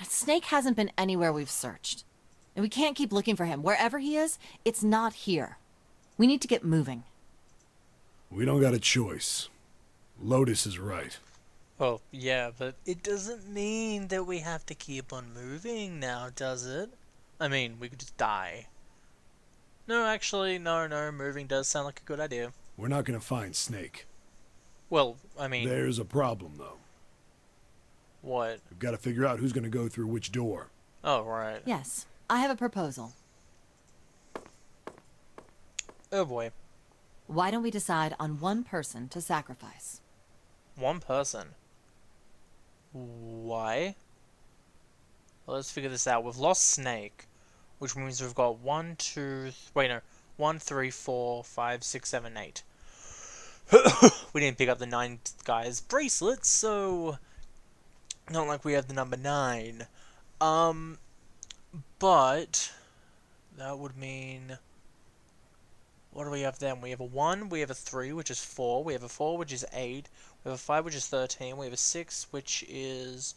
Snake hasn't been anywhere we've searched. And we can't keep looking for him. Wherever he is, it's not here. We need to get moving. We don't got a choice. Lotus is right. Well, yeah, but it doesn't mean that we have to keep on moving now, does it? I mean, we could just die. No, actually, no, moving does sound like a good idea. We're not gonna find Snake. Well, I mean... There's a problem, though. What? We've got to figure out who's gonna go through which door. Oh, right. Yes, I have a proposal. Oh boy. Why don't we decide on one person to sacrifice? One person. Why? Well, let's figure this out. We've lost Snake, which means we've got 1, 2... Wait, no. 1, 3, 4, 5, 6, 7, 8. We didn't pick up the 9 guy's bracelets, so... Not like we have the number 9. But... That would mean... What do we have then? We have a 1, we have a 3, which is 4, we have a 4, which is 8, we have a 5, which is 13, we have a 6, which is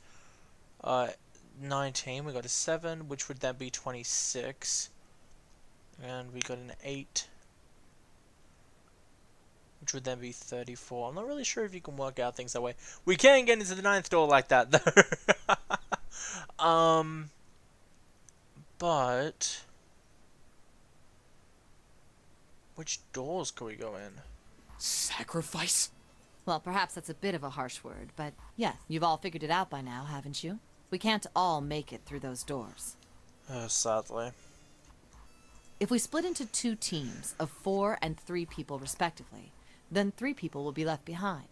19, we got a 7, which would then be 26, and we got an 8, which would then be 34. I'm not really sure if you can work out things that way. We can get into the 9th door like that, though. But... Which doors can we go in? Sacrifice? Well, perhaps that's a bit of a harsh word, but yes, you've all figured it out by now, haven't you? We can't all make it through those doors. Sadly. If we split into 2 teams of 4 and 3 people respectively, then 3 people will be left behind.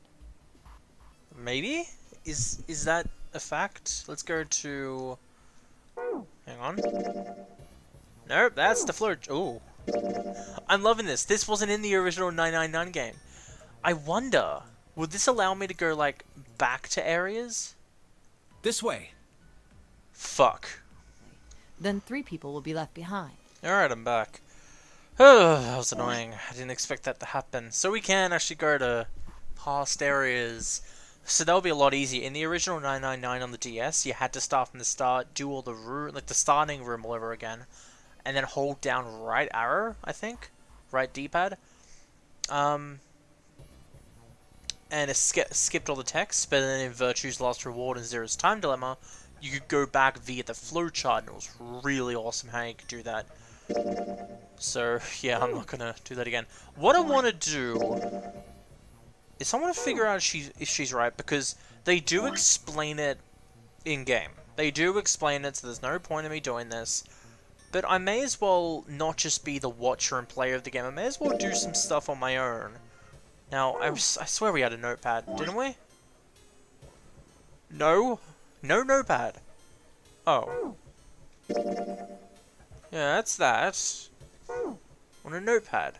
Maybe? Is that a fact? Let's go to... Hang on. Nope, that's the floor. Ooh. I'm loving this. This wasn't in the original 999 game. I wonder, would this allow me to go, like, back to areas? This way. Fuck. Then 3 people will be left behind. Alright, I'm back. Oh, that was annoying. I didn't expect that to happen. So we can actually go to past areas. So that would be a lot easier. In the original 999 on the DS, you had to start from the start, do all the like the starting room all over again, and then hold down right arrow, I think, right D-pad. And it skipped all the text, but then in Virtue's Last Reward and Zero's Time Dilemma, you could go back via the flowchart, and it was really awesome how you could do that. So, yeah, I'm not gonna do that again. What I want to do is I want to figure out if she's right, because they do explain it in-game. They do explain it, so there's no point in me doing this. But I may as well not just be the watcher and player of the game. I may as well do some stuff on my own. Now, I swear we had a notepad, didn't we? No? No notepad. Oh. Yeah, that's that. On a notepad.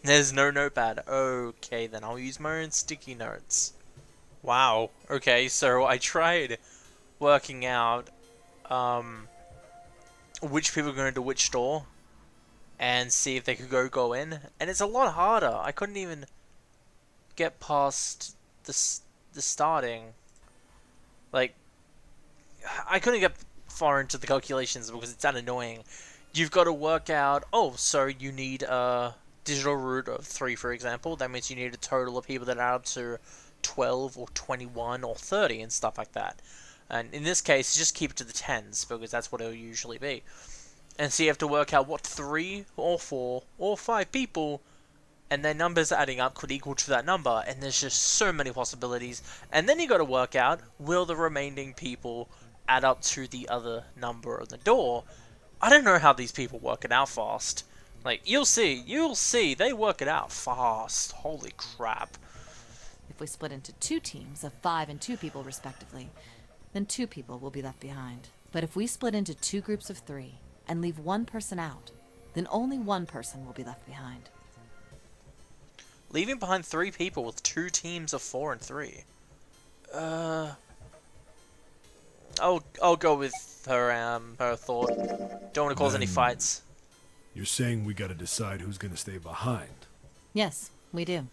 There's no notepad. Okay, then I'll use my own sticky notes. Wow. Okay, so I tried working out, which people are going to which store, and see if they could go in, and it's a lot harder. I couldn't even get past the starting. Like, I couldn't get far into the calculations because it's that annoying. You've got to work out, oh, so you need a digital root of 3, for example. That means you need a total of people that add up to 12 or 21 or 30 and stuff like that. And in this case, just keep it to the 10s, because that's what it'll usually be. And so you have to work out what 3 or 4 or 5 people and their numbers adding up could equal to that number, and there's just so many possibilities. And then you got to work out, will the remaining people add up to the other number on the door? I don't know how these people work it out fast. Like, you'll see, they work it out fast. Holy crap. If we split into 2 teams of 5 and 2 people respectively, then 2 people will be left behind. But if we split into 2 groups of 3 and leave 1 person out, then only 1 person will be left behind. Leaving behind 3 people with 2 teams of 4 and 3. I'll go with her thought. Don't want to cause any fights. You're saying we gotta decide who's gonna stay behind. Yes, we do.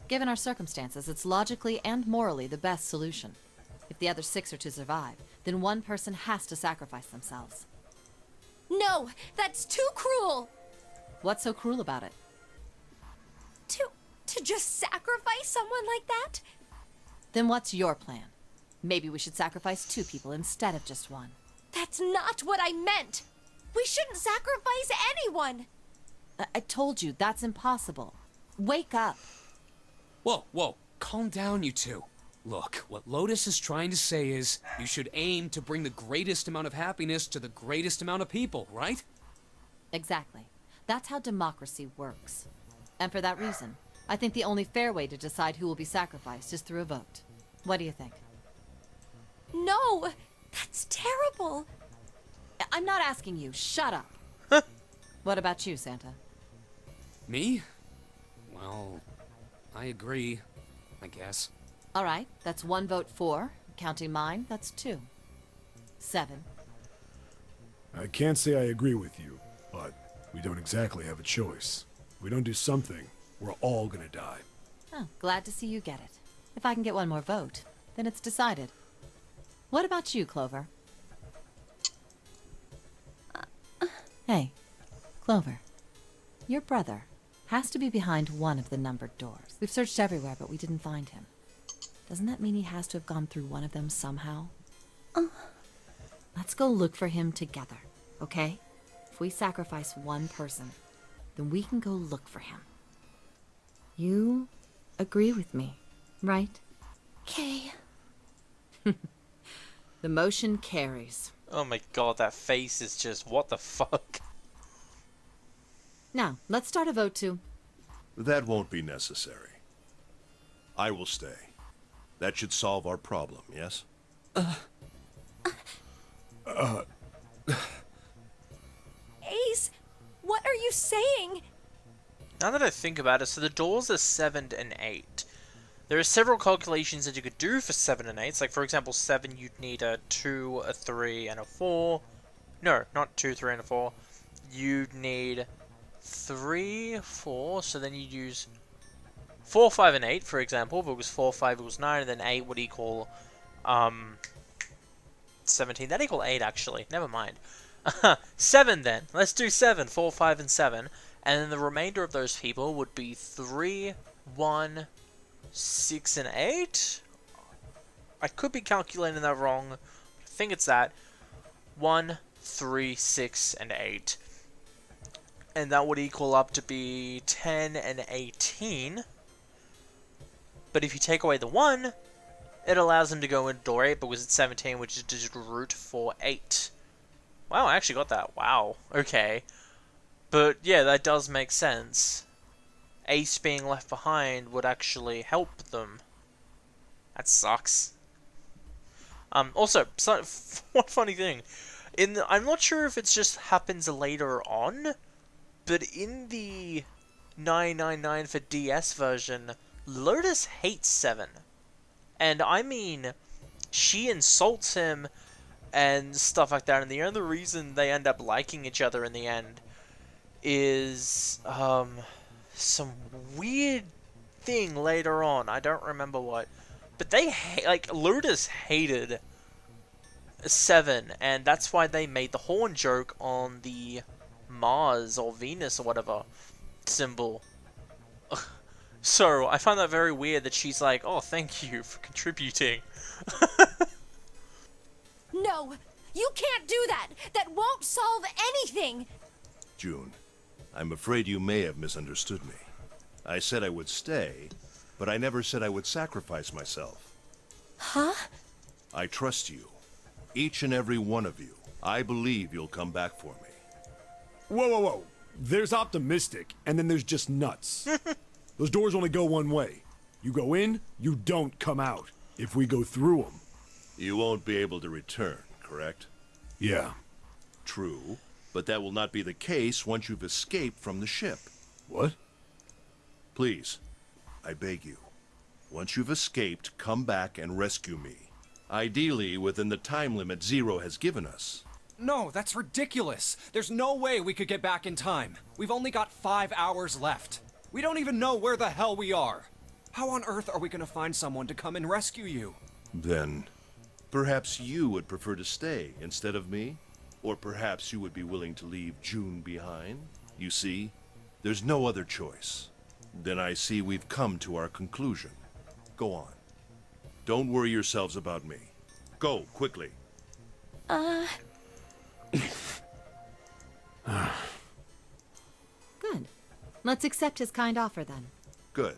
Given our circumstances, it's logically and morally the best solution. If the other 6 are to survive, then one person has to sacrifice themselves. No, that's too cruel. What's so cruel about it? To just sacrifice someone like that? Then what's your plan? Maybe we should sacrifice 2 people instead of just 1. That's not what I meant. We shouldn't sacrifice anyone. I told you, that's impossible. Wake up. Whoa, whoa. Calm down, you two. Look, what Lotus is trying to say is you should aim to bring the greatest amount of happiness to the greatest amount of people, right? Exactly. That's how democracy works. And for that reason, I think the only fair way to decide who will be sacrificed is through a vote. What do you think? No, that's terrible. I'm not asking you. Shut up. What about you, Santa? Me? Well, I agree, I guess. All right, that's 1 vote for. Counting mine, that's 2. 7. I can't say I agree with you, but we don't exactly have a choice. If we don't do something, we're all gonna die. Oh, glad to see you get it. If I can get 1 more vote, then it's decided. What about you, Clover? Hey, Clover. Your brother has to be behind one of the numbered doors. We've searched everywhere, but we didn't find him. Doesn't that mean he has to have gone through one of them somehow? Let's go look for him together, okay? If we sacrifice 1 person, then we can go look for him. You agree with me, right? Okay. The motion carries. Oh my god, that face is just what the fuck. Now, let's start a vote to... That won't be necessary. I will stay. That should solve our problem, yes? Ace, what are you saying? Now that I think about it, so the doors are 7 and 8. There are several calculations that you could do for 7 and 8. Like, for example, 7, you'd need a 2, a 3, and a 4. No, not 2, 3, and a 4. You'd need 3, 4, so then you'd use 4, 5, and 8, for example, because 4, 5 equals 9, and then 8 would equal, 17. That'd equal 8, actually. Never mind. 7, then. Let's do 7. 4, 5, and 7. And then the remainder of those people would be 3, 1, 6, and 8? I could be calculating that wrong. I think it's that. 1, 3, 6, and 8. And that would equal up to be 10 and 18. But if you take away the 1, it allows them to go into door 8 because it's 17, which is just root for 8. Wow, I actually got that. Wow. Okay. But yeah, that does make sense. Ace being left behind would actually help them. That sucks. Also, one funny thing. I'm not sure if it just happens later on, but in the 999 for DS version, Lotus hates 7. And I mean, she insults him and stuff like that, and the only reason they end up liking each other in the end is some weird thing later on. I don't remember what, but they Lotus hated 7, and that's why they made the horn joke on the Mars or Venus or whatever symbol. So I find that very weird that she's like, oh, thank you for contributing. No, you can't do that. That won't solve anything. June, I'm afraid you may have misunderstood me. I said I would stay, but I never said I would sacrifice myself. Huh? I trust you. Each and every one of you. I believe you'll come back for me. Whoa, whoa, whoa. There's optimistic, and then there's just nuts. Those doors only go one way. You go in, you don't come out. If we go through them... You won't be able to return, correct? Yeah. True, but that will not be the case once you've escaped from the ship. What? Please, I beg you. Once you've escaped, come back and rescue me. Ideally, within the time limit Zero has given us. No, that's ridiculous. There's no way we could get back in time. We've only got 5 hours left. We don't even know where the hell we are. How on earth are we gonna find someone to come and rescue you? Then, Perhaps you would prefer to stay instead of me? Or perhaps you would be willing to leave June behind? You see, there's no other choice. Then I see we've come to our conclusion. Go on. Don't worry yourselves about me. Go, quickly. Good. Let's accept his kind offer then. Good.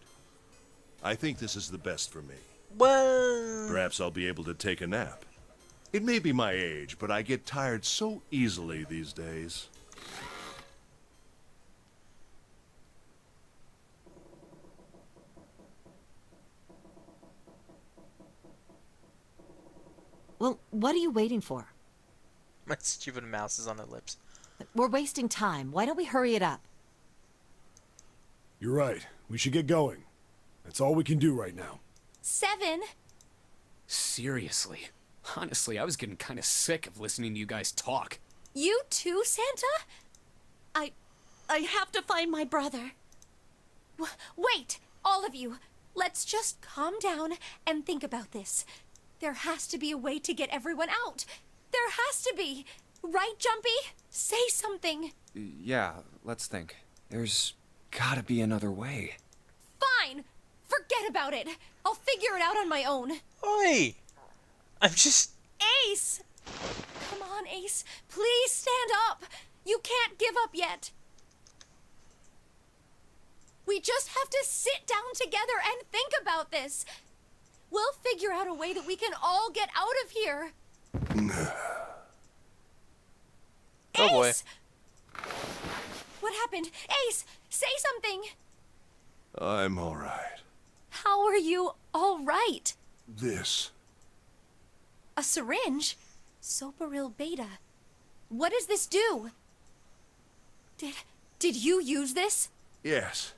I think this is the best for me. Well, Perhaps I'll be able to take a nap. It may be my age, but I get tired so easily these days. Well, what are you waiting for? my stupid mouse is on her lips. We're wasting time. Why don't we hurry it up? You're right. We should get going. That's all we can do right now. 7. Seriously. Honestly, I was getting kind of sick of listening to you guys talk. You too, Santa? I have to find my brother. Wait, all of you. Let's just calm down and think about this. There has to be a way to get everyone out. There has to be. Right, Jumpy? Say something. Yeah, let's think. There's gotta be another way. Fine. Forget about it. I'll figure it out on my own. Oi! I'm just... Ace! Come on, Ace. Please stand up. You can't give up yet. We just have to sit down together and think about this. We'll figure out a way that we can all get out of here. Oh boy. Ace! What happened? Ace, say something. I'm all right. How are you all right? This. A syringe? Soparil Beta. What does this do? Did you use this? Yes.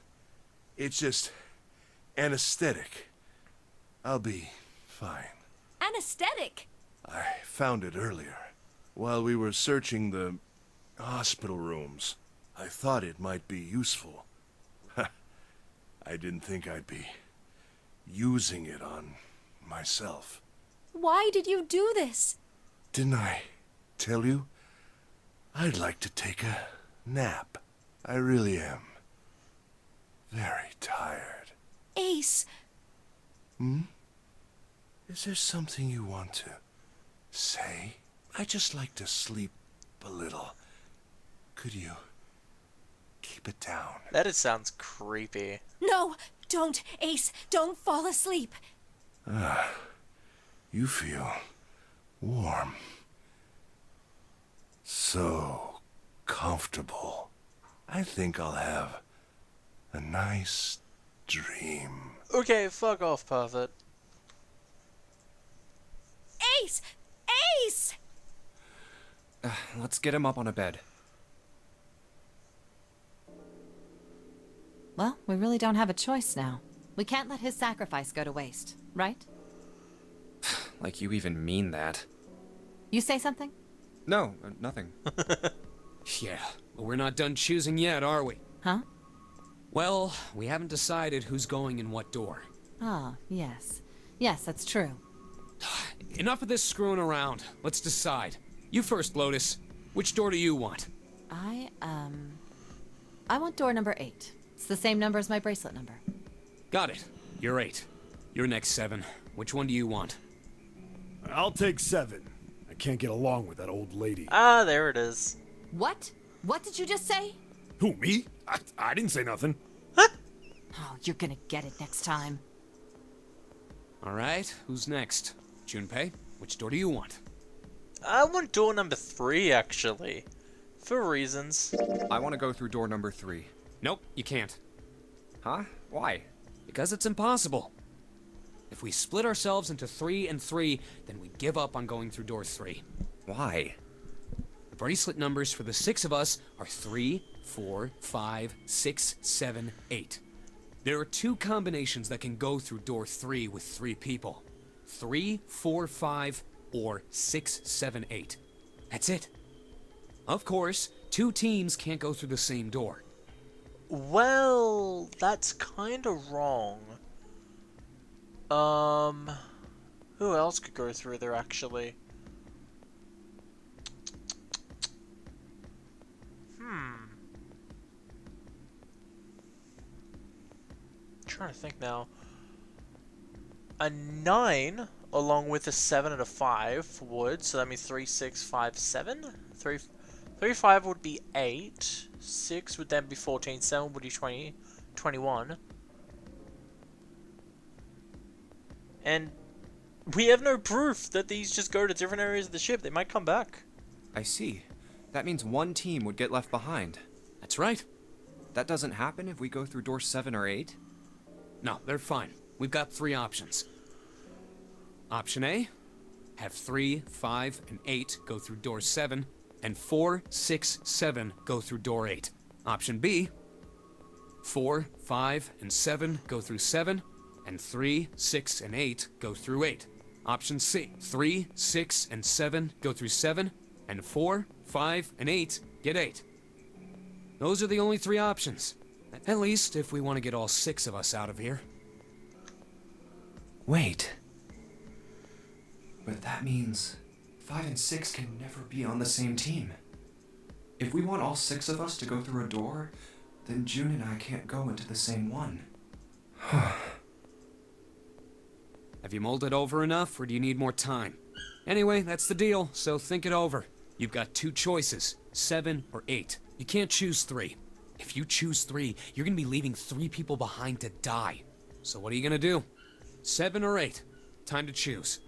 It's just anesthetic. I'll be fine. Anesthetic. I found it earlier. While we were searching the hospital rooms, I thought it might be useful. I didn't think I'd be using it on myself. Why did you do this? Didn't I tell you? I'd like to take a nap. I really am. Very tired. Ace, Is there something you want to say? I just like to sleep a little. Could you keep it down? That sounds creepy. no, don't, Ace, don't fall asleep. You feel warm. So comfortable. I think I'll have a nice dream. Okay, fuck off, Perfect. Ace! Ace! Let's get him up on a bed. Well, we really don't have a choice now. We can't let his sacrifice go to waste, right? Like you even mean that. You say something? No, nothing. Yeah, but we're not done choosing yet, are we? Huh? Well, we haven't decided who's going in what door. Ah, yes. Yes, that's true. Enough of this screwing around. Let's decide. You first, Lotus. Which door do you want? I want door number 8. It's the same number as my bracelet number. Got it. You're 8. You're next, 7. Which one do you want? I'll take 7. I can't get along with that old lady. Ah, there it is. What? What did you just say? Who, me? I didn't say nothing. Oh, you're gonna get it next time. Alright, who's next? Junpei, which door do you want? I want door number 3, actually. For reasons. I want to go through door number 3. Nope, you can't. Huh? Why? Because it's impossible. If we split ourselves into 3 and 3, then we give up on going through door 3. Why? The bracelet numbers for the 6 of us are 3, 4, 5, 6, 7, 8. There are 2 combinations that can go through door 3 with 3 people. 3, 4, 5, or 6, 7, 8. That's it. Of course, 2 teams can't go through the same door. Well, that's kind of wrong. Who else could go through there, actually? Trying to think now. A 9 along with a 7 and a 5 would, so that means 3, 6, 5, 7? 3, 5 would be 8. 6 would then be 14. 7 would be 20, 21. And we have no proof that these just go to different areas of the ship. They might come back. I see. That means one team would get left behind. That's right. That doesn't happen if we go through door 7 or 8? No, they're fine. We've got 3 options. Option A, have 3, 5, and 8 go through door 7, and 4, 6, 7 go through door 8. Option B, 4, 5, and 7 go through 7, and 3, 6, and 8 go through 8. Option C, 3, 6, and 7 go through 7, and 4, 5, and 8 get 8. Those are the only 3 options. At least if we want to get all 6 of us out of here. Wait. But that means 5 and 6 can never be on the same team. If we want all 6 of us to go through a door, then June and I can't go into the same one. Have you mulled it over enough, or do you need more time? Anyway, that's the deal, so think it over. You've got 2 choices, 7 or 8. You can't choose 3. If you choose 3, you're gonna be leaving 3 people behind to die. So what are you gonna do? 7 or 8? Time to choose.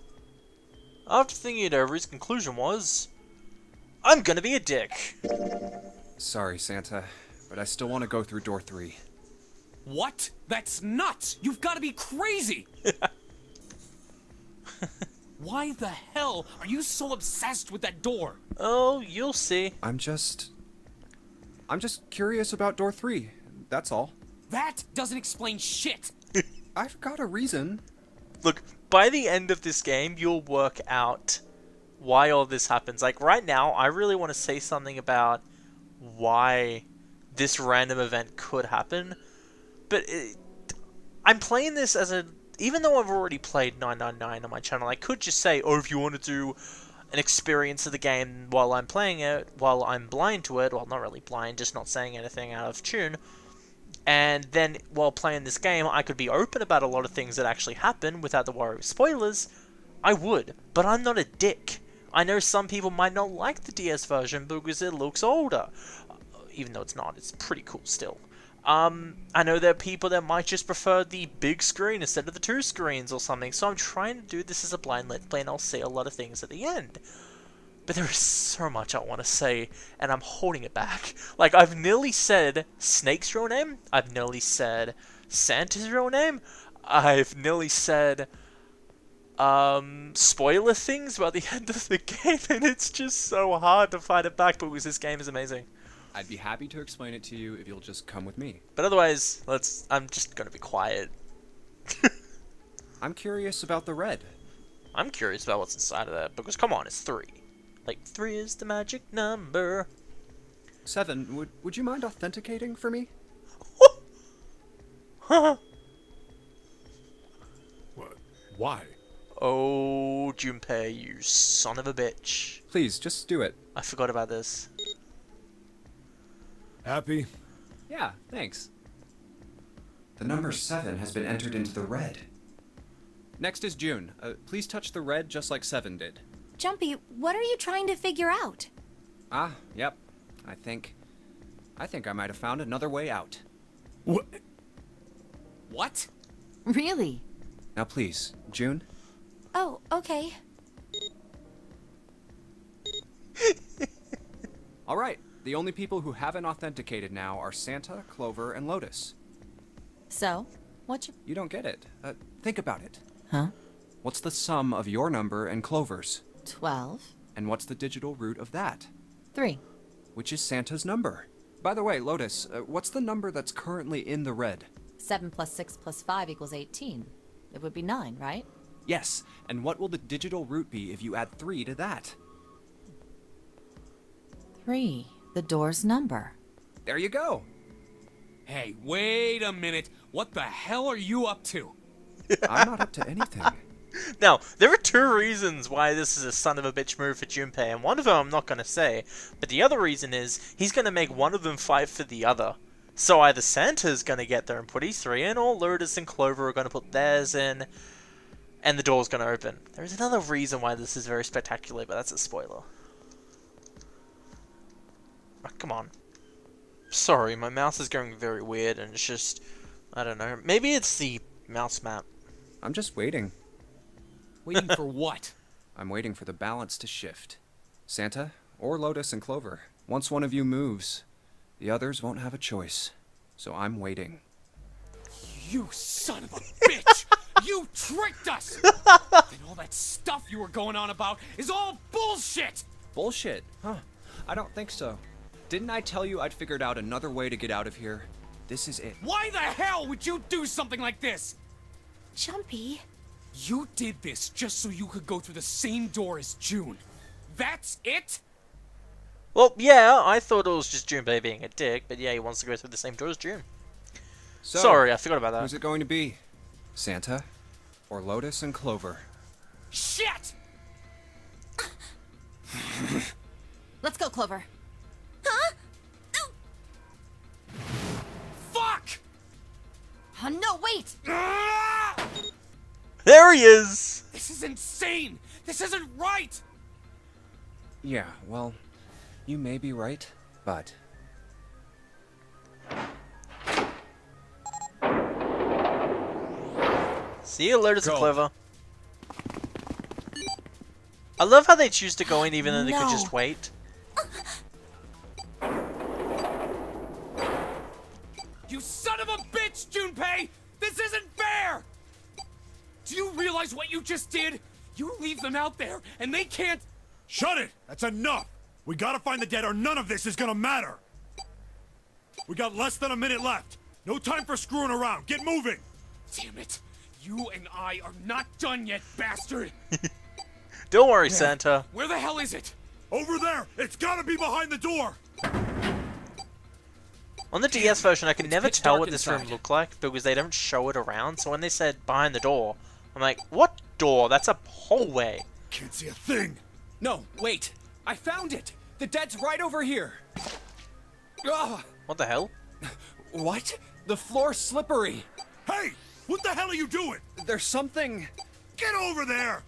After thinking it over, his conclusion was, I'm gonna be a dick. Sorry, Santa, but I still want to go through door 3. What? That's nuts! You've gotta be crazy! Why the hell are you so obsessed with that door? Oh, you'll see. I'm just curious about door 3. That's all. That doesn't explain shit! I've got a reason. Look, by the end of this game, you'll work out why all this happens. Like, right now, I really want to say something about why this random event could happen. But I'm playing this as a... Even though I've already played 999 on my channel, I could just say, oh, if you want to do an experience of the game while I'm playing it, while I'm blind to it, well, not really blind, just not saying anything out of tune, and then while playing this game, I could be open about a lot of things that actually happen without the worry of spoilers, I would, but I'm not a dick. I know some people might not like the DS version because it looks older, even though it's not, it's pretty cool still. I know there are people that might just prefer the big screen instead of the 2 screens or something, so I'm trying to do this as a blind let's play and I'll say a lot of things at the end. But there is so much I want to say, and I'm holding it back. Like, I've nearly said Snake's real name, I've nearly said Santa's real name, I've nearly said, spoiler things about the end of the game, and it's just so hard to fight it back because this game is amazing. I'd be happy to explain it to you if you'll just come with me. But otherwise, I'm just gonna be quiet. I'm curious about the red. I'm curious about what's inside of that, because come on, it's 3. Like, 3 is the magic number. 7, would you mind authenticating for me? What? Why? Oh, Junpei, you son of a bitch. Please, just do it. I forgot about this. Happy? Yeah, thanks. The number 7 has been entered into the red. Next is June. Please touch the red just like 7 did. Jumpy, what are you trying to figure out? Ah, yep. I think I might have found another way out. What? What? Really? Now please, June. Oh, okay. All right. The only people who haven't authenticated now are Santa, Clover, and Lotus. So, what You don't get it. Think about it. Huh? What's the sum of your number and Clover's? 12? And what's the digital root of that? 3. Which is Santa's number. By the way, Lotus, what's the number that's currently in the red? 7 plus 6 plus 5 equals 18. It would be 9, right? Yes, and what will the digital root be if you add 3 to that? 3. The door's number. There you go. Hey, wait a minute. What the hell are you up to? I'm not up to anything. Now, there are two reasons why this is a son of a bitch move for Junpei, and one of them I'm not going to say, but the other reason is he's going to make one of them fight for the other. So either Santa's going to get there and put his 3 in, or Lotus and Clover are going to put theirs in, and the door's going to open. There's another reason why this is very spectacular, but that's a spoiler. Oh, come on. Sorry, my mouse is going very weird, and it's just... I don't know. Maybe it's the mouse map. I'm just waiting. Waiting for what? I'm waiting for the balance to shift. Santa, or Lotus and Clover. Once one of you moves, the others won't have a choice. So I'm waiting. You son of a bitch! You tricked us! And all that stuff you were going on about is all bullshit! Bullshit, huh? I don't think so. Didn't I tell you I'd figured out another way to get out of here? This is it. Why the hell would you do something like this? Jumpy. You did this just so you could go through the same door as June. That's it? Well, yeah, I thought it was just Junpei being a dick, but yeah, he wants to go through the same door as June. So, Sorry, I forgot about that. who's it going to be? Santa, or Lotus and Clover? Shit! Let's go, Clover. Huh? Fuck! Oh, no, wait! Ah! There he is! This is insane! This isn't right! Yeah, well, you may be right, but... See you later, Go. Clover. I love how they choose to go in even though they could just wait. You son of a bitch, Junpei! This isn't fair! Do you realize what you just did? You leave them out there, and they can't... Shut it! That's enough! We gotta find the dead or none of this is gonna matter! We got less than a minute left. No time for screwing around. Get moving! Damn it! You and I are not done yet, bastard! Don't worry, Santa. Where the hell is it? Over there! It's gotta be behind the door! On the DS version, I could It's never pitch tell dark what this room inside. looked like because they don't show it around. So when they said behind the door, I'm like, what door? That's a hallway. Can't see a thing! No, wait! I found it! The dead's right over here! Ugh! What the hell? What? The floor's slippery! Hey! What the hell are you doing? There's something... Get over there!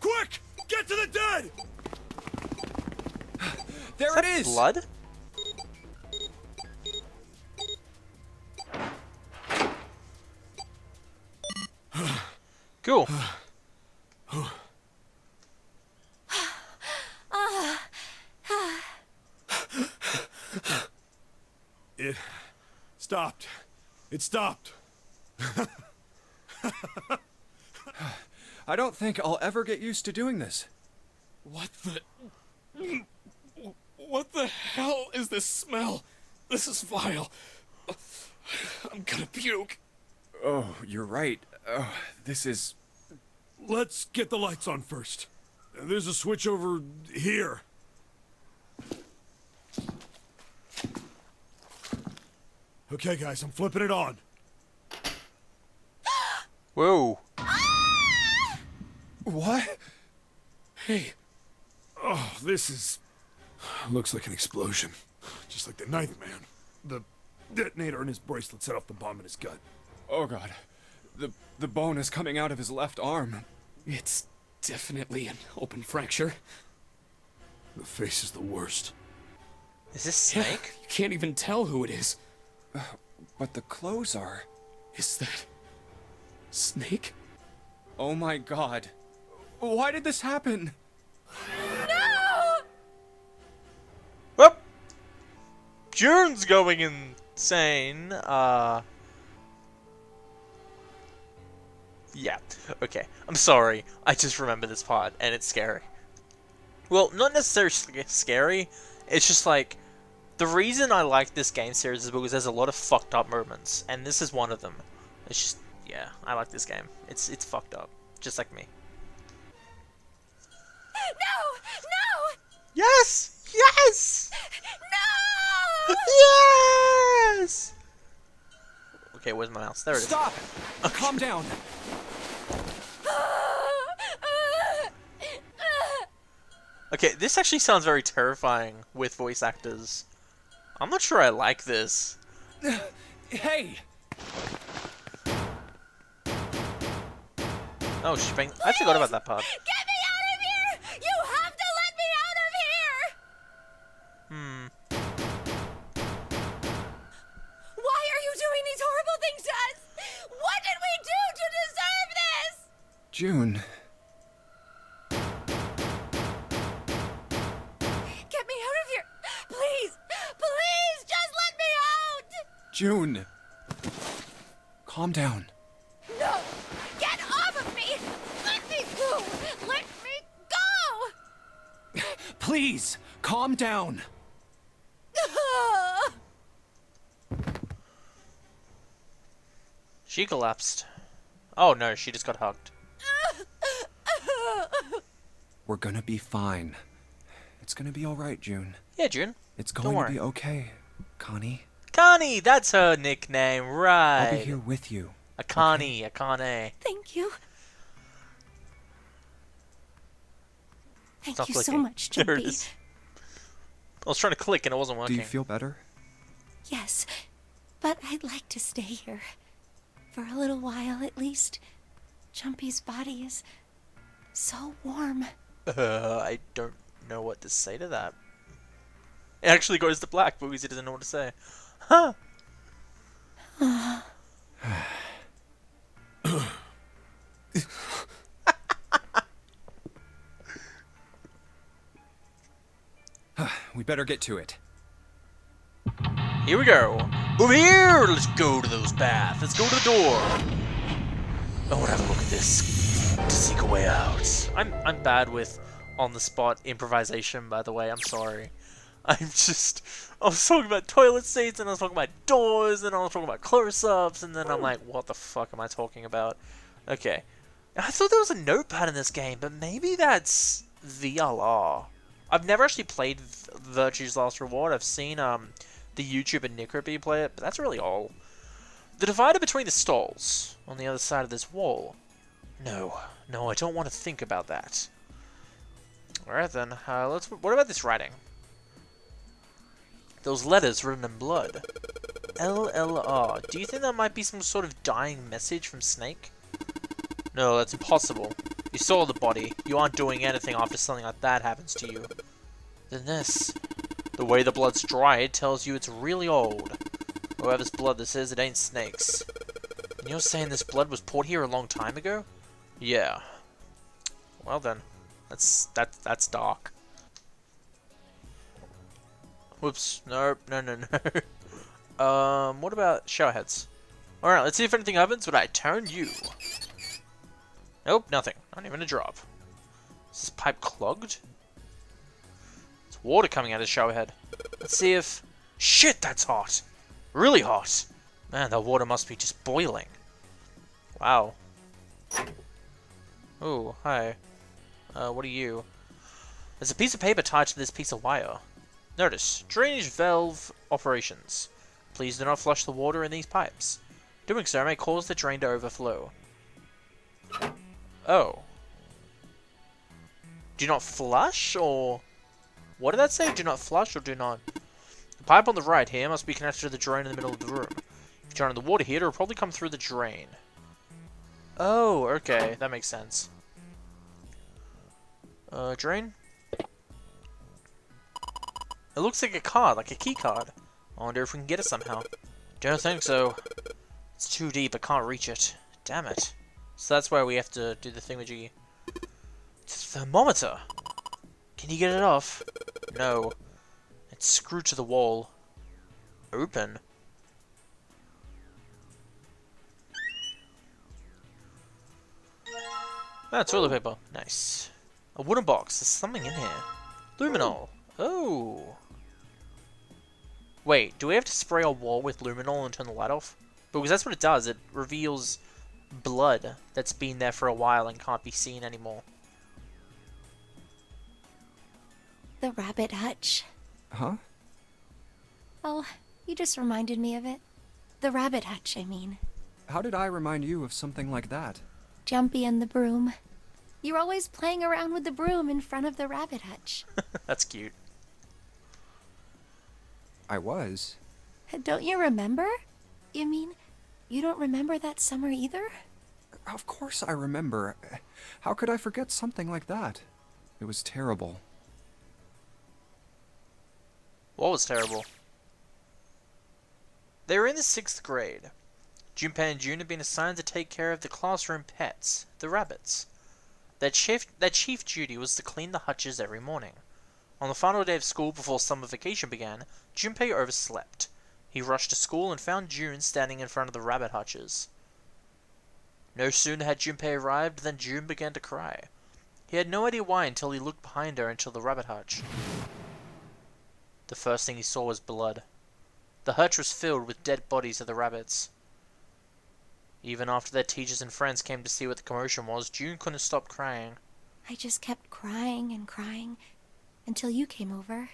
Quick! Get to the dead! There it is! Blood? Cool. It stopped. It stopped. I don't think I'll ever get used to doing this. What the... What the hell is this smell? This is vile. I'm gonna puke. Oh, you're right. Oh, this is... Let's get the lights on first. There's a switch over here. Okay, guys, I'm flipping it on. Whoa. What? Hey. Oh, this is... Looks like an explosion. Just like the Ninth Man. The detonator in his bracelet set off the bomb in his gut. Oh god. The bone is coming out of his left arm. It's definitely an open fracture. The face is the worst. Is this Snake? You can't even tell who it is. But the clothes are... Is that... Snake? Oh my god. Why did this happen? Well, June's going insane. Yeah. Okay. I'm sorry. I just remember this part, and it's scary. Well, not necessarily scary. It's just like the reason I like this game series is because there's a lot of fucked up moments, and this is one of them. It's just, yeah, I like this game. It's fucked up, just like me. No! No! Yes! Yes! No! Yes! Okay, where's my mouse? There it is. Stop! Calm down. Okay, this actually sounds very terrifying with voice actors. I'm not sure I like this. Hey! Oh, I forgot about that part. Get me out of here! You have to let me out of here! Why are you doing these horrible things to us? What did we do to deserve this? June, Get me out of here! Please! Please! Just let me out! June! Calm down. No! Get off of me! Let me go! Let me go! Please, calm down. She collapsed. Oh no, she just got hugged. We're gonna be fine. It's gonna be alright, June. Yeah, June. It's Don't going to worry. be okay, Connie. Connie, that's her nickname, right? I'll be here with you. A Connie, a Connie. Thank you. Thank Stop you so clicking. much, There it Jumpy. is. I was trying to click and it wasn't Do working. you feel better? Yes, but I'd like to stay here. For a little while, at least. Jumpy's body is so warm. I don't know what to say to that. It actually goes to black because he doesn't know what to say. Huh. We better get to it. Here we go. Over here! Let's go to those baths. Let's go to the door. I want to have a look at this. To seek a way out. I'm bad with on-the-spot improvisation, by the way. I'm sorry. I was talking about toilet seats, and I was talking about doors, and I was talking about close-ups, and then I'm like, what the fuck am I talking about? Okay. I thought there was a notepad in this game, but maybe that's VLR. I've never actually played Virtue's Last Reward. I've seen the YouTuber Nickerby play it, but that's really all. The divider between the stalls, on the other side of this wall. No, I don't want to think about that. Alright then, what about this writing? Those letters written in blood. LLR. Do you think that might be some sort of dying message from Snake? No, that's impossible. You saw the body. You aren't doing anything after something like that happens to you. Then this. The way the blood's dried tells you it's really old. Whoever's blood this is, it ain't Snake's. And you're saying this blood was poured here a long time ago? Yeah. Well then. That's dark. Whoops. Nope. No. What about showerheads? Alright, let's see if anything happens when I turn you. Nope, nothing. Not even a drop. Is this pipe clogged? There's water coming out of the showerhead. Let's see if... Shit, that's hot! Really hot! Man, that water must be just boiling. Wow. Oh, hi. What are you? There's a piece of paper tied to this piece of wire. Notice, drainage valve operations. Please do not flush the water in these pipes. Doing so may cause the drain to overflow. Oh. Do not flush, or... What did that say? Do not flush, or do not... The pipe on the right here must be connected to the drain in the middle of the room. If you turn on the water heater, it will probably come through the drain. Oh, okay. That makes sense. Drain? It looks like a card, like a key card. I wonder if we can get it somehow. Don't think so. It's too deep, I can't reach it. Damn it. So that's why we have to do the thingamajiggy. It's a thermometer! Can you get it off? No. It's screwed to the wall. Open? Ah, toilet paper. Nice. A wooden box. There's something in here. Luminol. Oh. Wait, do we have to spray our wall with luminol and turn the light off? Because that's what it does. It reveals blood that's been there for a while and can't be seen anymore. The rabbit hutch. Huh? Oh, you just reminded me of it. The rabbit hutch, I mean. How did I remind you of something like that? Jumpy and the broom. You're always playing around with the broom in front of the rabbit hutch. That's cute. I was. Don't you remember? You mean, you don't remember that summer either? Of course I remember. How could I forget something like that? It was terrible. What was terrible? They were in the 6th grade. Junpei and June had been assigned to take care of the classroom pets, the rabbits. Their chief duty was to clean the hutches every morning. On the final day of school before summer vacation began, Junpei overslept. He rushed to school and found June standing in front of the rabbit hutches. No sooner had Junpei arrived than June began to cry. He had no idea why until he looked behind her into the rabbit hutch. The first thing he saw was blood. The hutch was filled with dead bodies of the rabbits. Even after their teachers and friends came to see what the commotion was, June couldn't stop crying. I just kept crying and crying until you came over.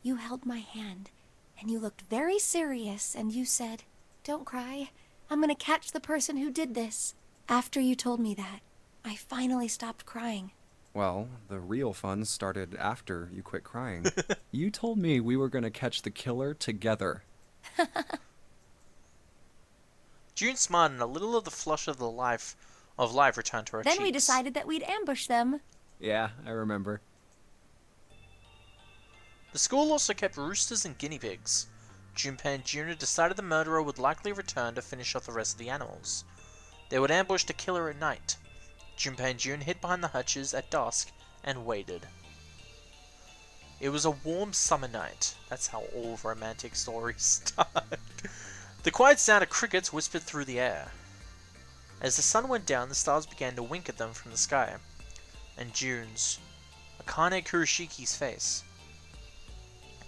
You held my hand, and you looked very serious, and you said, "Don't cry. I'm gonna catch the person who did this." After you told me that, I finally stopped crying. Well, the real fun started after you quit crying. You told me we were gonna catch the killer together. June smiled and a little of the flush of life returned to her cheeks. Then we decided that we'd ambush them. Yeah, I remember. The school also kept roosters and guinea pigs. Junpei and June decided the murderer would likely return to finish off the rest of the animals. They would ambush the killer at night. Junpei and June hid behind the hutches at dusk and waited. It was a warm summer night. That's how all romantic stories start. The quiet sound of crickets whispered through the air. As the sun went down, the stars began to wink at them from the sky. And June's, Akane Kuroshiki's face.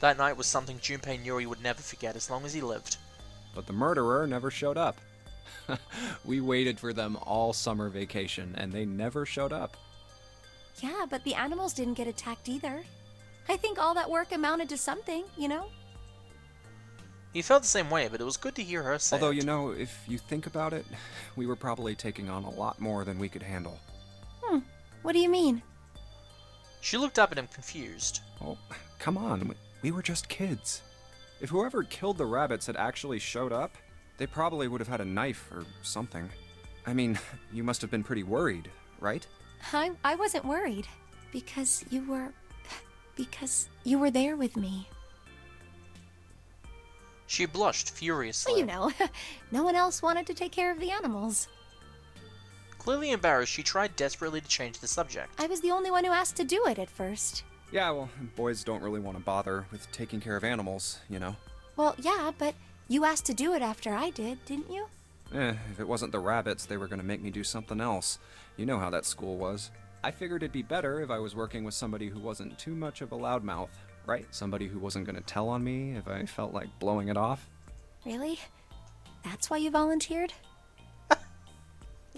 That night was something Junpei knew he would never forget as long as he lived. But the murderer never showed up. We waited for them all summer vacation, and they never showed up. Yeah, but the animals didn't get attacked either. I think all that work amounted to something, you know? He felt the same way, but it was good to hear her say Although, it. you know, if you think about it, we were probably taking on a lot more than we could handle. What do you mean? She looked up at him confused. Oh, come on, we were just kids. If whoever killed the rabbits had actually showed up, they probably would have had a knife or something. I mean, you must have been pretty worried, right? I wasn't worried. Because you were there with me. She blushed furiously. Well, you know, no one else wanted to take care of the animals. Clearly embarrassed, she tried desperately to change the subject. I was the only one who asked to do it at first. Yeah, well, boys don't really want to bother with taking care of animals, you know? Well, yeah, but you asked to do it after I did, didn't you? If it wasn't the rabbits, they were going to make me do something else. You know how that school was. I figured it'd be better if I was working with somebody who wasn't too much of a loudmouth, right? Somebody who wasn't going to tell on me if I felt like blowing it off. Really? That's why you volunteered?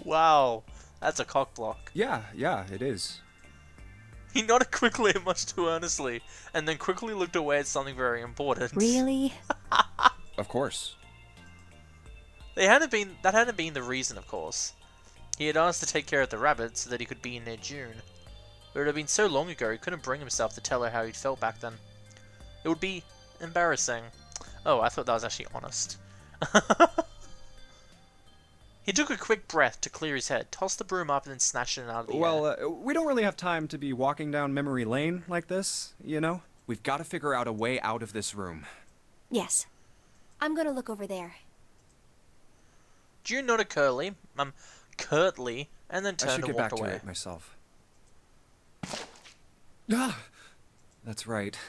Wow, that's a cockblock. Yeah, it is. He nodded quickly and much too earnestly, and then quickly looked away at something very important. Really? Of course. That hadn't been the reason, of course. He had asked to take care of the rabbits so that he could be near June. But it had been so long ago he couldn't bring himself to tell her how he'd felt back then. It would be embarrassing. Oh, I thought that was actually honest. He took a quick breath to clear his head, tossed the broom up, and then snatched it out of the air. Well, we don't really have time to be walking down memory lane like this, you know? We've got to figure out a way out of this room. Yes. I'm gonna look over there. June nodded curtly, and then I turned should and get walked back away. to it myself. Ah! That's right.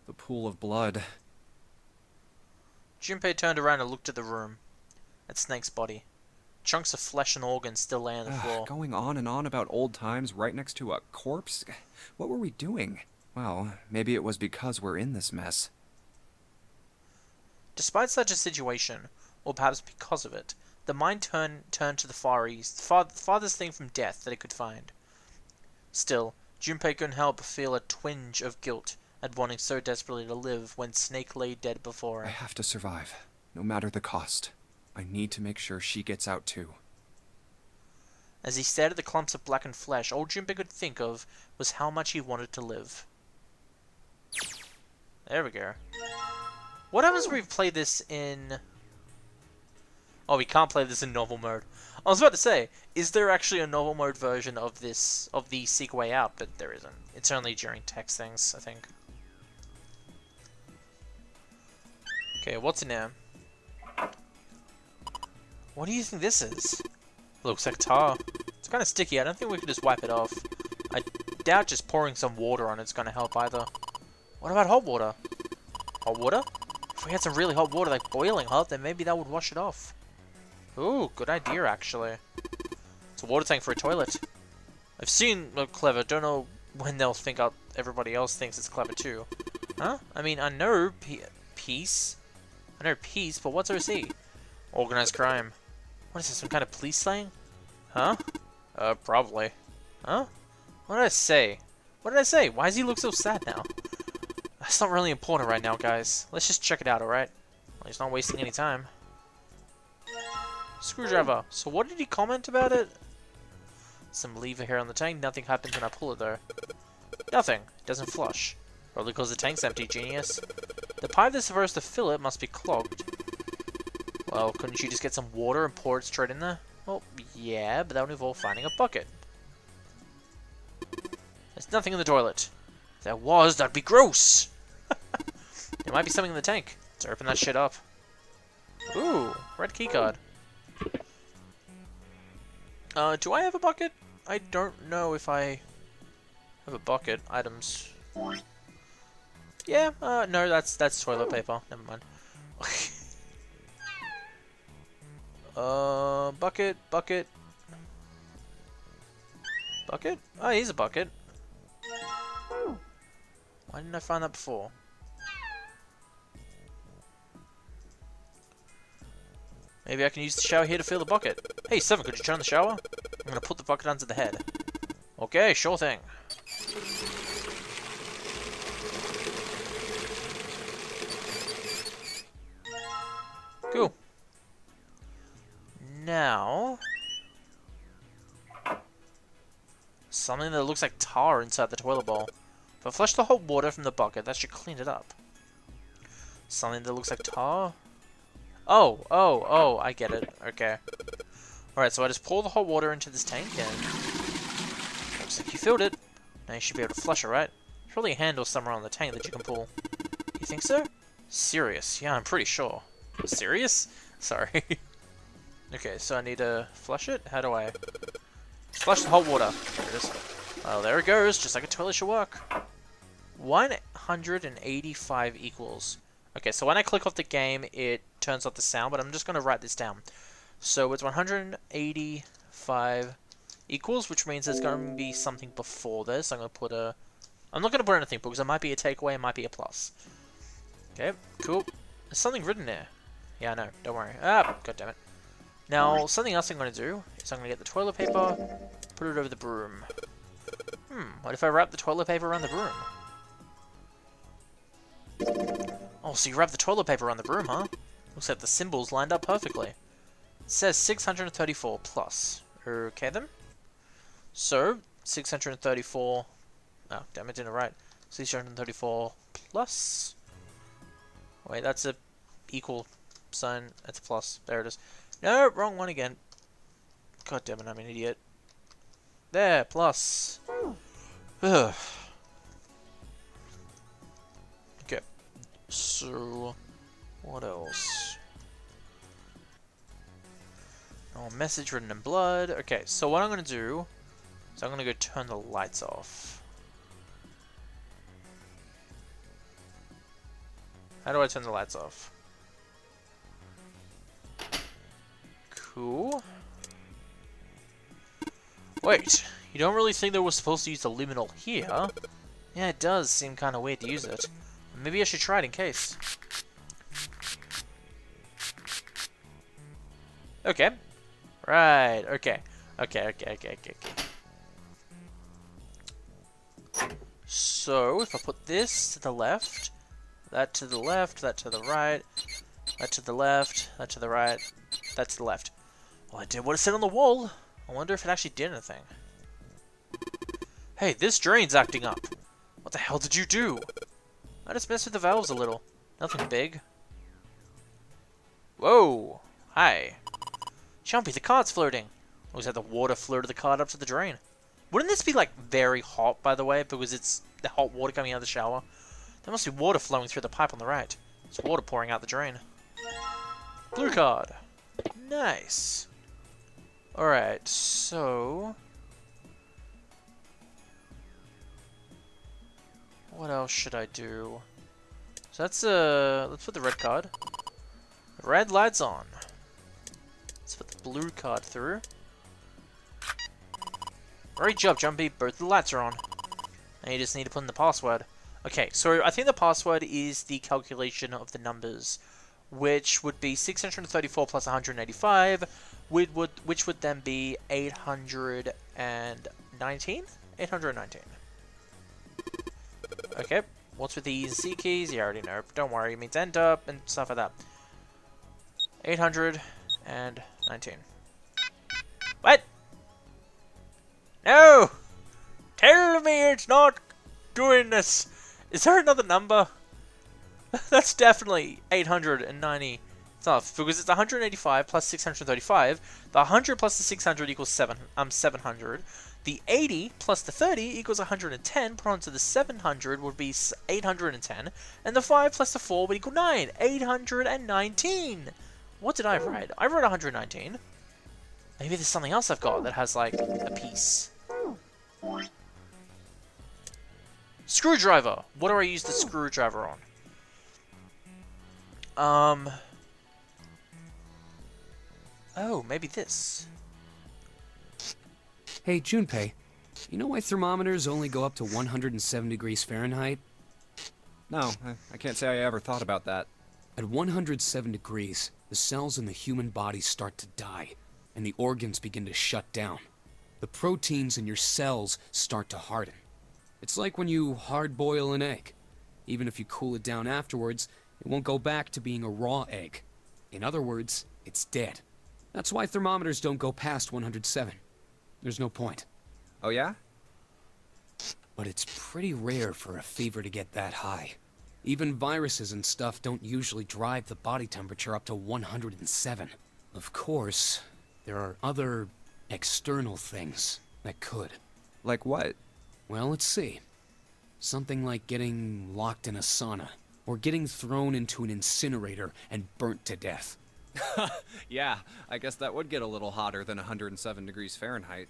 The pool of blood. Junpei turned around and looked at the room. At Snake's body. Chunks of flesh and organs still lay on the floor. Going on and on about old times right next to a corpse? What were we doing? Well, maybe it was because we're in this mess. Despite such a situation, or perhaps because of it, the mind turned to the far east, farthest thing from death that it could find. Still, Junpei couldn't help but feel a twinge of guilt at wanting so desperately to live when Snake lay dead before I him. have to survive, no matter the cost. I need to make sure she gets out too. As he stared at the clumps of blackened flesh, all Junpei could think of was how much he wanted to live. There we go. What happens if we play this in... Oh, we can't play this in normal mode. I was about to say, is there actually a normal mode version of this, of the Seek Way Out? But there isn't. It's only during text things, I think. Okay, what's in there? What do you think this is? Looks like tar. It's kind of sticky. I don't think we can just wipe it off. I doubt just pouring some water on it's going to help either. What about hot water? Hot water? If we had some really hot water, like boiling hot, then maybe that would wash it off. Ooh, good idea, actually. It's a water tank for a toilet. I've seen clever. Don't know when they'll think out. Everybody else thinks it's clever too. Huh? I mean, I know peace. I know peace, but what's OC? Organized crime. What is this? Some kind of police slang? Huh? Probably. Huh? What did I say? What did I say? Why does he look so sad now? That's not really important right now, guys. Let's just check it out, alright? Well, he's not wasting any time. Screwdriver. So what did he comment about it? Some lever here on the tank. Nothing happens when I pull it, though. Nothing. It doesn't flush. Probably because the tank's empty, genius. The pipe that's supposed to fill it must be clogged. Well, couldn't you just get some water and pour it straight in there? Well, yeah, but that would involve finding a bucket. There's nothing in the toilet. If there was, that'd be gross! There might be something in the tank. Let's open that shit up. Ooh, red keycard. Do I have a bucket? I don't know if I have a bucket. Items. Yeah, no, that's toilet paper. Never mind. Bucket. Bucket. Oh, here's a bucket. Why didn't I find that before? Maybe I can use the shower here to fill the bucket. Hey, Seven, could you turn the shower? I'm gonna put the bucket under the head. Okay, sure thing. Cool. Now... something that looks like tar inside the toilet bowl. If I flush the hot water from the bucket, that should clean it up. Something that looks like tar? Oh, I get it. Okay. Alright, so I just pour the hot water into this tank and... looks like you filled it. Now you should be able to flush it, right? Surely a handle somewhere on the tank that you can pull. You think so? Serious? Yeah, I'm pretty sure. Serious? Sorry. Okay, so I need to flush it? How do I... flush the hot water. There it is. Oh, there it goes, just like a toilet should work. 185 equals. Okay, so when I click off the game, it turns off the sound, but I'm just going to write this down. So it's 185 equals, which means there's going to be something before this. I'm going to put a... I'm not going to put anything, because it might be a takeaway, it might be a plus. Okay, cool. There's something written there. Yeah, I know, don't worry. Ah, god damn it. Now, something else I'm going to do is I'm going to get the toilet paper, put it over the broom. What if I wrap the toilet paper around the broom? Oh, so you wrap the toilet paper around the broom, huh? Looks like the symbols lined up perfectly. It says 634 plus. Okay then. So, 634... oh, damn it, didn't write. 634 plus... wait, that's a equal sign. That's a plus. There it is. No, wrong one again. God damn it, I'm an idiot. There, plus. Ugh. Okay. So, what else? Oh, message written in blood. Okay, so what I'm going to do is I'm going to go turn the lights off. How do I turn the lights off? Cool. Wait, you don't really think that we're supposed to use the liminal here? Yeah, it does seem kind of weird to use it. Maybe I should try it in case. Okay. Right, okay. Okay. So, if I put this to the left, that to the left, that to the right, that to the left, that to the right, that to the left. Well, I did what it said on the wall. I wonder if it actually did anything. Hey, this drain's acting up. What the hell did you do? I just messed with the valves a little. Nothing big. Whoa! Hi. Jumpy, the cart's floating. Always had the water floated the cart up to the drain. Wouldn't this be, like, very hot, by the way, because it's the hot water coming out of the shower? There must be water flowing through the pipe on the right. There's water pouring out the drain. Blue card. Nice. Alright, so... what else should I do? So that's, let's put the red card. Red light's on. Let's put the blue card through. Great job, Jumpy. Both the lights are on. Now you just need to put in the password. Okay, so I think the password is the calculation of the numbers, which would be 634 plus 185, which would then be 819? 819. Okay, what's with the E and C keys? You already know. Don't worry, it means end up and stuff like that. 819. What? No! Tell me it's not doing this. Is there another number? That's definitely 890. It's not, because it's 185 plus 635. The 100 plus the 600 equals 700. The 80 plus the 30 equals 110. Put onto the 700 would be 810. And the 5 plus the 4 would equal 9. 819. What did I write? I wrote 119. Maybe there's something else I've got that has, like, a piece. Screwdriver! What do I use the screwdriver on? Oh, maybe this. Hey, Junpei, you know why thermometers only go up to 107 degrees Fahrenheit? No, I can't say I ever thought about that. At 107 degrees, the cells in the human body start to die, and the organs begin to shut down. The proteins in your cells start to harden. It's like when you hard-boil an egg. Even if you cool it down afterwards, it won't go back to being a raw egg. In other words, it's dead. That's why thermometers don't go past 107. There's no point. Oh yeah? But it's pretty rare for a fever to get that high. Even viruses and stuff don't usually drive the body temperature up to 107. Of course, there are other external things that could. Like what? Well, let's see. Something like getting locked in a sauna, or getting thrown into an incinerator and burnt to death. Yeah, I guess that would get a little hotter than 107 degrees Fahrenheit.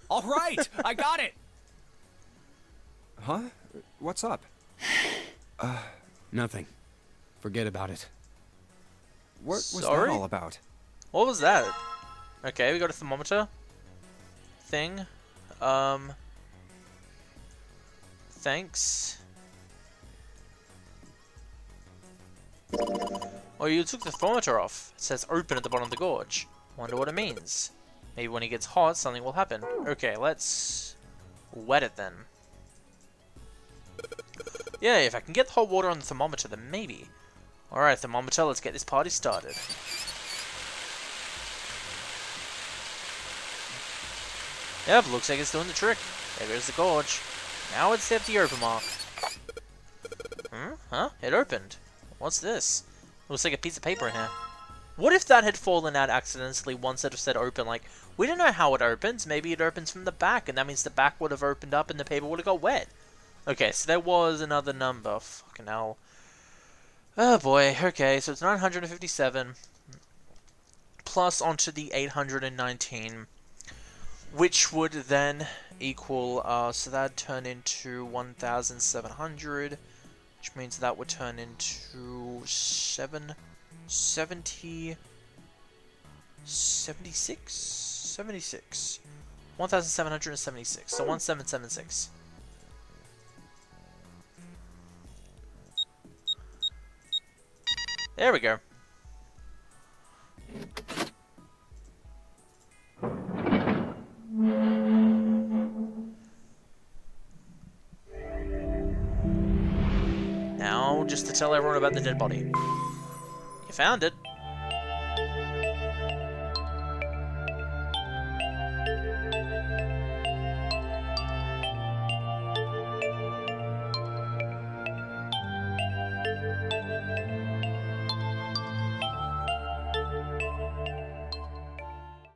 All right, I got it! Huh? What's up? Nothing. Forget about it. What was that Sorry? all about? What was that? Okay, we got a thermometer thing. Thanks. Oh, you took the thermometer off. It says open at the bottom of the gorge. Wonder what it means. Maybe when it gets hot, something will happen. Okay, let's wet it then. Yeah, if I can get the hot water on the thermometer, then maybe. Alright, thermometer, let's get this party started. Yep, looks like it's doing the trick. There goes the gorge. Now it's at the open mark. Huh? It opened. What's this? Looks like a piece of paper in here. What if that had fallen out accidentally once it said open? Like, we don't know how it opens. Maybe it opens from the back, and that means the back would have opened up and the paper would have got wet. Okay, so there was another number. Fucking hell. Oh boy, okay, so it's 957 plus onto the 819, which would then equal, so that'd turn into 1,700, which means that would turn into 76? 76. 1,776, so 1,776. There we go. Now, just to tell everyone about the dead body. You found it.